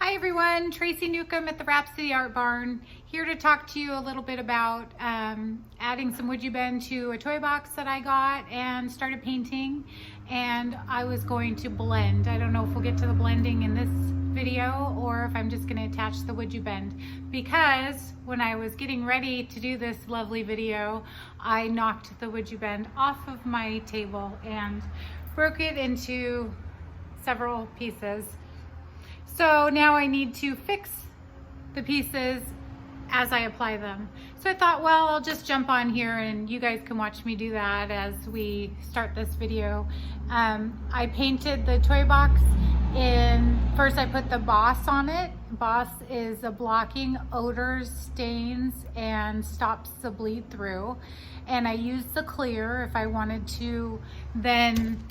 Hi everyone, Tracy Newcomb at the Rhapsody Art Barn, here to talk to you a little bit about adding some WoodUBend to a toy box that I got and started painting, and I was going to blend. I don't know if we'll get to the blending in this video or if I'm just going to attach the WoodUBend, because when I was getting ready to do this lovely video, I knocked the WoodUBend off of my table and broke it into several pieces. So now I need to fix the pieces as I apply them. So I thought, well, I'll just jump on here and you guys can watch me do that as we start this video. I painted the toy box first I put the Boss on it. Boss is a blocking odors, stains, and stops the bleed through. And I used the clear if I wanted to then,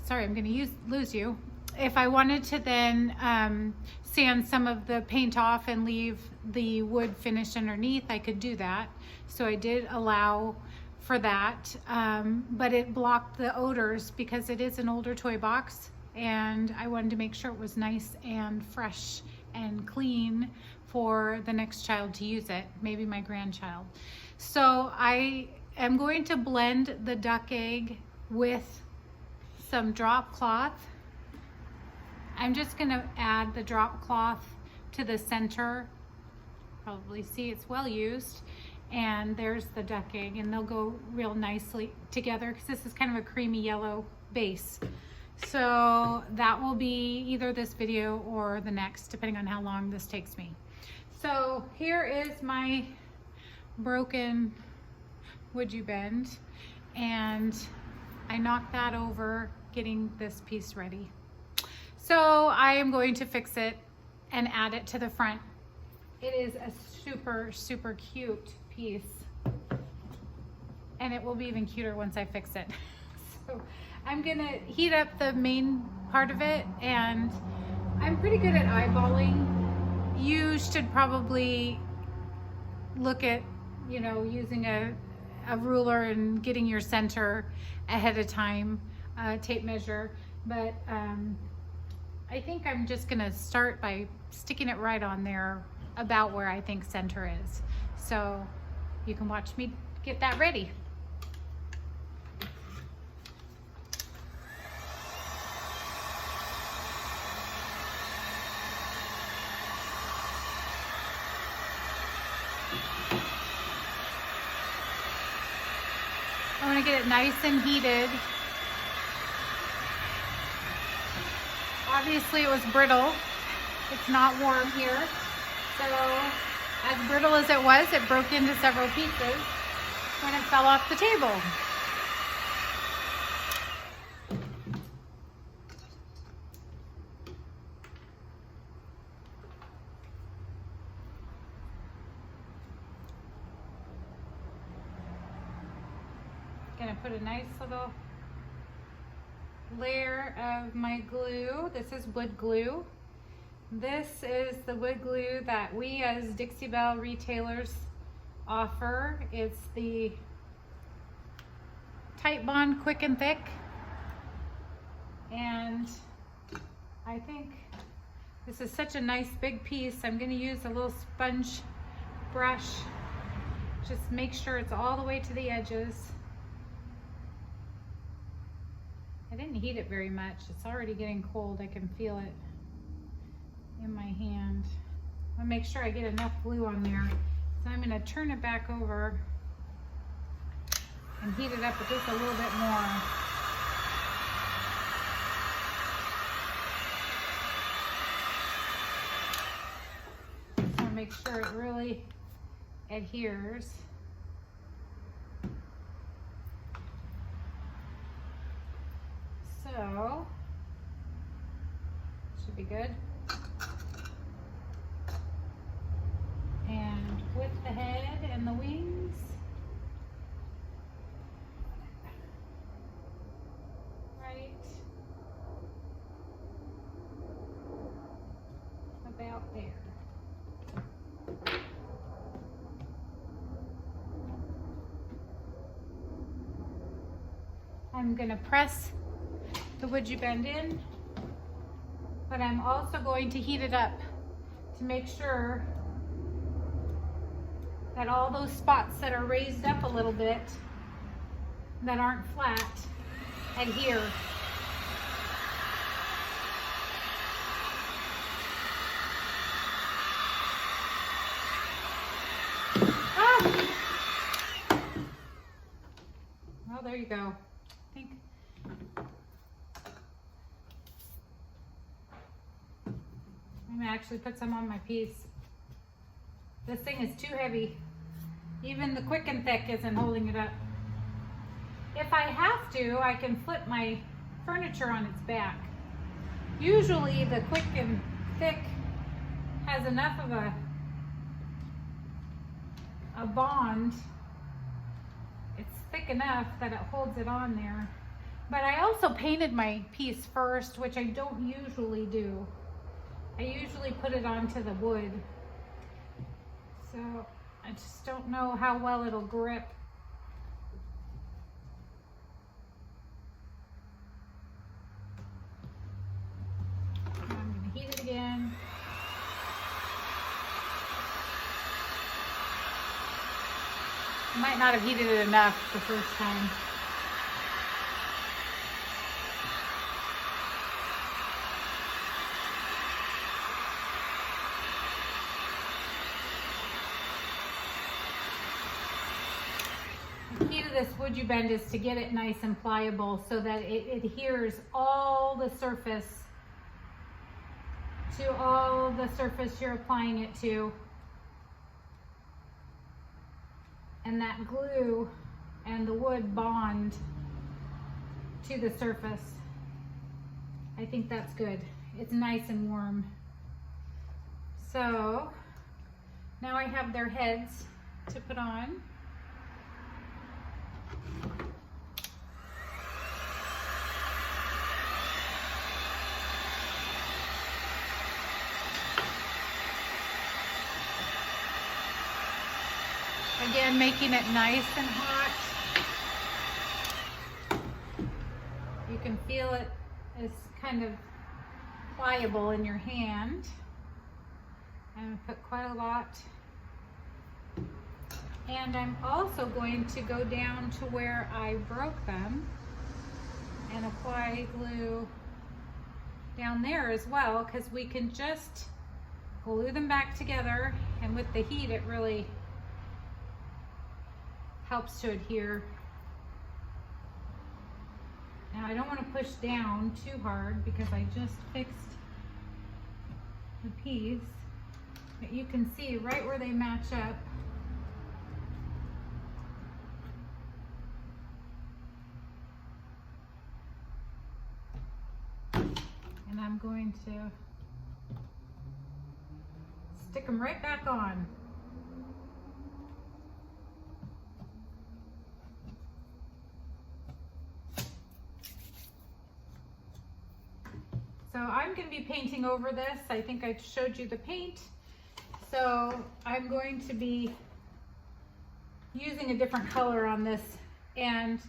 sorry, I'm gonna lose you. If I wanted to then sand some of the paint off and leave the wood finish underneath, I could do that. So I did allow for that, but it blocked the odors because it is an older toy box and I wanted to make sure it was nice and fresh and clean for the next child to use it, maybe my grandchild. So I am going to blend the duck egg with some drop cloth. I'm just going to add the drop cloth to the center. Probably see it's well used. And there's the duck egg, and they'll go real nicely together because this is kind of a creamy yellow base. So that will be either this video or the next, depending on how long this takes me. So here is my broken WoodUBend, and I knocked that over getting this piece ready. So I am going to fix it and add it to the front. It is a super, super cute piece. And it will be even cuter once I fix it. So I'm gonna heat up the main part of it, and I'm pretty good at eyeballing. You should probably look at, using a ruler and getting your center ahead of time, tape measure. But I think I'm just gonna start by sticking it right on there about where I think center is. So you can watch me get that ready. I wanna get it nice and heated. Obviously it was brittle. It's not warm here. So as brittle as it was, it broke into several pieces when it fell off the table. Gonna put a nice little layer of my glue. This is wood glue. This is the wood glue that we as Dixie Belle retailers offer. It's the Tight Bond Quick and Thick. And I think this is such a nice big piece. I'm gonna use a little sponge brush. Just make sure it's all the way to the edges. I didn't heat it very much. It's already getting cold. I can feel it in my hand. I'll make sure I get enough glue on there. So I'm gonna turn it back over and heat it up just a little bit more. Just wanna make sure it really adheres. So, should be good. And with the head and the wings, right about there. I'm gonna press the WoodUBend in but I'm also going to heat it up to make sure that all those spots that are raised up a little bit, that aren't flat, adhere. Well, there you go. I think I'm gonna actually put some on my piece. This thing is too heavy. Even the Quick and Thick isn't holding it up. If I have to, I can flip my furniture on its back. Usually the Quick and Thick has enough of a bond. It's thick enough that it holds it on there. But I also painted my piece first, which I don't usually do. I usually put it onto the wood. So I just don't know how well it'll grip. I'm going to heat it again. I might not have heated it enough the first time. The key to this WoodUBend is to get it nice and pliable so that it adheres all the surface to all the surface you're applying it to. And that glue and the wood bond to the surface. I think that's good. It's nice and warm. So now I have their heads to put on. Again, making it nice and hot. You can feel it is kind of pliable in your hand. I'm going to put quite a lot. And I'm also going to go down to where I broke them and apply glue down there as well, because we can just glue them back together, and with the heat it really helps to adhere. Now I don't want to push down too hard because I just fixed the piece, but you can see right where they match up. And I'm going to stick them right back on. So I'm going to be painting over this. I think I showed you the paint. So I'm going to be using a different color on this. And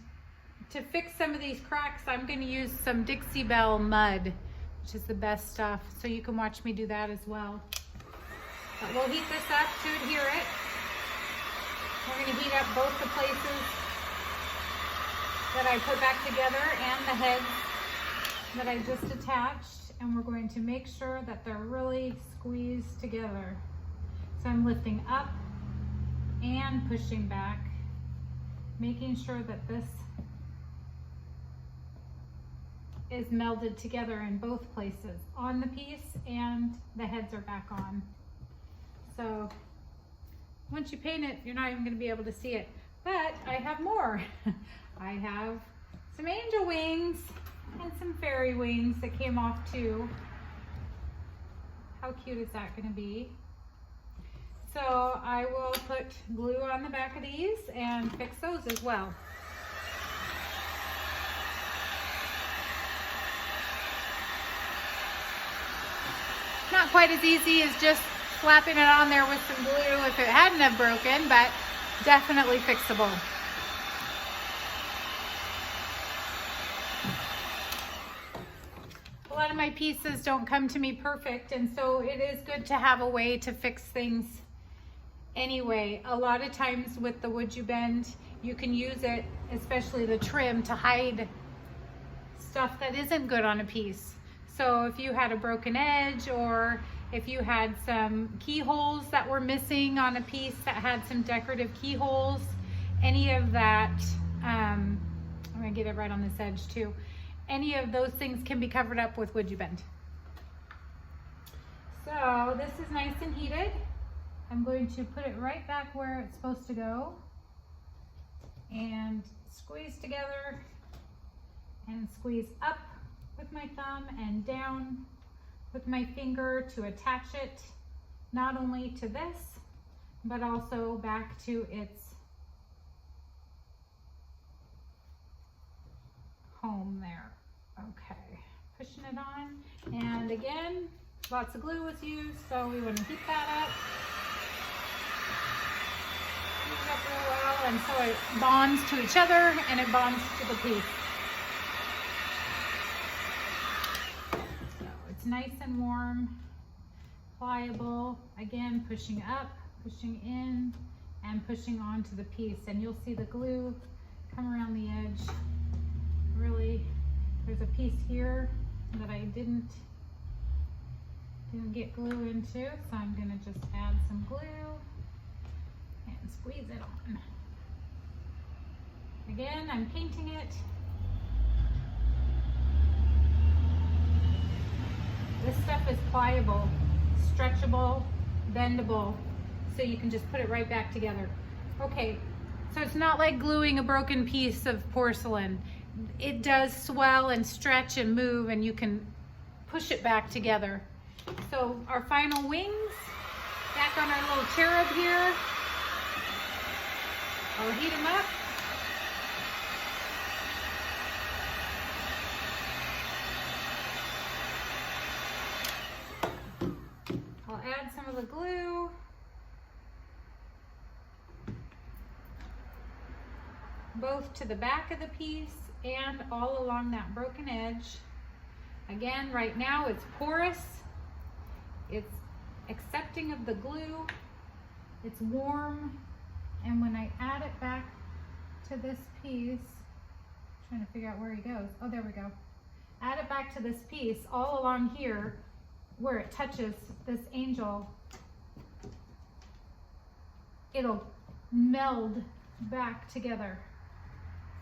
to fix some of these cracks, I'm going to use some Dixie Belle mud, which is the best stuff. So you can watch me do that as well. But we'll heat this up to adhere it. We're going to heat up both the places that I put back together and the heads that I just attached, and we're going to make sure that they're really squeezed together. So I'm lifting up and pushing back, making sure that this is melded together in both places, on the piece and the heads are back on. So once you paint it, you're not even going to be able to see it. But I have more. I have some angel wings and some fairy wings that came off too. How cute is that going to be? So I will put glue on the back of these and fix those as well. Not quite as easy as just slapping it on there with some glue if it hadn't have broken, but definitely fixable. A lot of of my pieces don't come to me perfect, and so it is good to have a way to fix things anyway. A lot of times with the WoodUBend, you can use it, especially the trim, to hide stuff that isn't good on a piece. So if you had a broken edge, or if you had some keyholes that were missing on a piece that had some decorative keyholes, any of that, I'm gonna get it right on this edge too. Any of those things can be covered up with WoodUBend. So this is nice and heated. I'm going to put it right back where it's supposed to go and squeeze together and squeeze up with my thumb and down with my finger to attach it not only to this, but also back to its home there. Okay, pushing it on, and again, lots of glue was used, so we want to heat that up. Heat it up real well, and so it bonds to each other and it bonds to the piece. So it's nice and warm, pliable. Again, pushing up, pushing in, and pushing onto the piece, and you'll see the glue come around the edge. Really, there's a piece here that I didn't get glue into, so I'm gonna just add some glue and squeeze it on. Again, I'm painting it. This stuff is pliable, stretchable, bendable, so you can just put it right back together. Okay, so it's not like gluing a broken piece of porcelain. It does swell and stretch and move, and you can push it back together. So our final wings, back on our little cherub here. I'll heat them up. I'll add some of the glue. Both to the back of the piece and all along that broken edge. Again, right now it's porous, it's accepting of the glue, it's warm, and when I add it back to this piece, I'm trying to figure out where he goes. Oh, there we go. Add it back to this piece all along here where it touches this angel. It'll meld back together.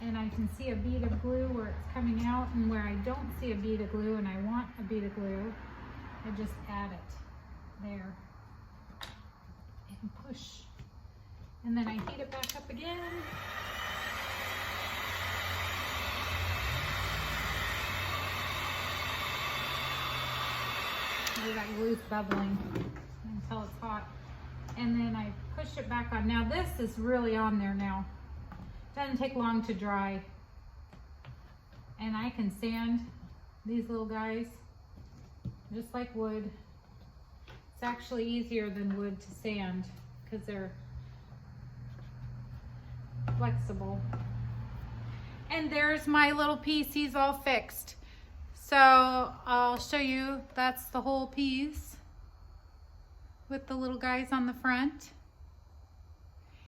And I can see a bead of glue where it's coming out, and where I don't see a bead of glue and I want a bead of glue, I just add it there and push. And then I heat it back up again. Maybe that glue's bubbling until it's hot. And then I push it back on. Now this is really on there now. Doesn't take long to dry, and I can sand these little guys just like wood. It's actually easier than wood to sand because they're flexible. And there's my little piece. He's all fixed. So I'll show you, that's the whole piece with the little guys on the front.